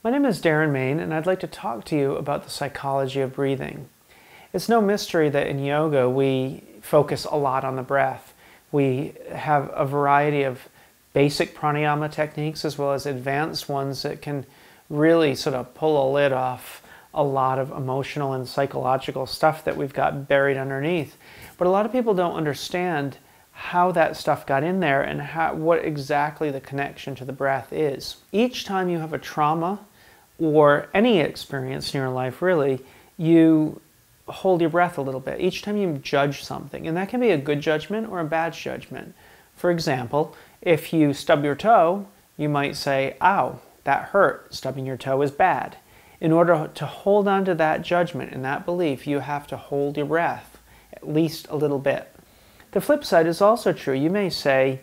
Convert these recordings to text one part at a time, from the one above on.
My name is Darren Main, and I'd like to talk to you about the psychology of breathing. It's no mystery that in yoga we focus a lot on the breath. We have a variety of basic pranayama techniques as well as advanced ones that can really sort of pull a lid off a lot of emotional and psychological stuff that we've got buried underneath. But a lot of people don't understand how that stuff got in there and what exactly the connection to the breath is. Each time you have a trauma or any experience in your life, really, you hold your breath a little bit. Each time you judge something, and that can be a good judgment or a bad judgment. For example, if you stub your toe, you might say, "Ow, that hurt. Stubbing your toe is bad." In order to hold on to that judgment and that belief, you have to hold your breath at least a little bit. The flip side is also true. You may say,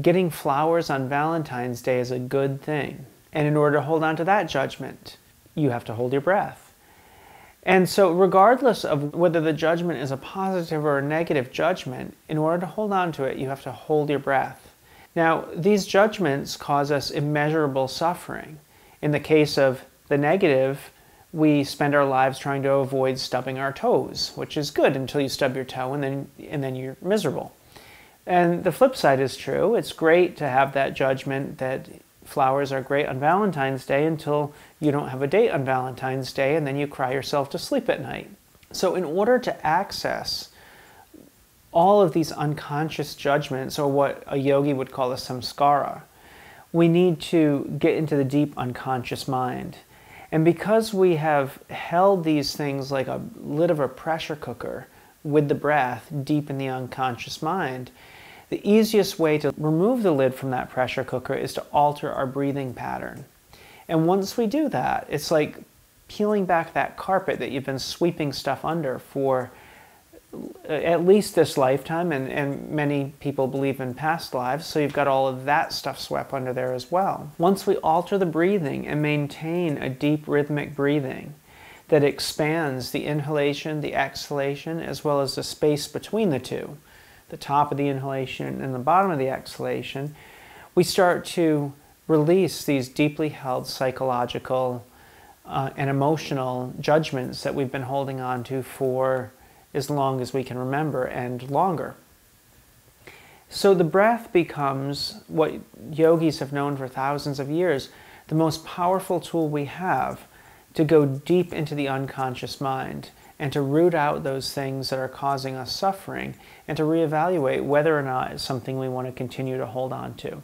getting flowers on Valentine's Day is a good thing. And in order to hold on to that judgment, you have to hold your breath. And so regardless of whether the judgment is a positive or a negative judgment, in order to hold on to it, you have to hold your breath. Now, these judgments cause us immeasurable suffering. In the case of the negative, we spend our lives trying to avoid stubbing our toes, which is good until you stub your toe and then you're miserable. And the flip side is true. It's great to have that judgment that flowers are great on Valentine's Day until you don't have a date on Valentine's Day and then you cry yourself to sleep at night. So in order to access all of these unconscious judgments, or what a yogi would call a samskara, we need to get into the deep unconscious mind. And because we have held these things like a lid of a pressure cooker with the breath deep in the unconscious mind, the easiest way to remove the lid from that pressure cooker is to alter our breathing pattern. And once we do that, it's like peeling back that carpet that you've been sweeping stuff under for at least this lifetime, and many people believe in past lives, so you've got all of that stuff swept under there as well. Once we alter the breathing and maintain a deep rhythmic breathing that expands the inhalation, the exhalation, as well as the space between the two, the top of the inhalation and the bottom of the exhalation, we start to release these deeply held psychological and emotional judgments that we've been holding on to for as long as we can remember and longer. So the breath becomes what yogis have known for thousands of years, the most powerful tool we have to go deep into the unconscious mind and to root out those things that are causing us suffering and to reevaluate whether or not it's something we want to continue to hold on to.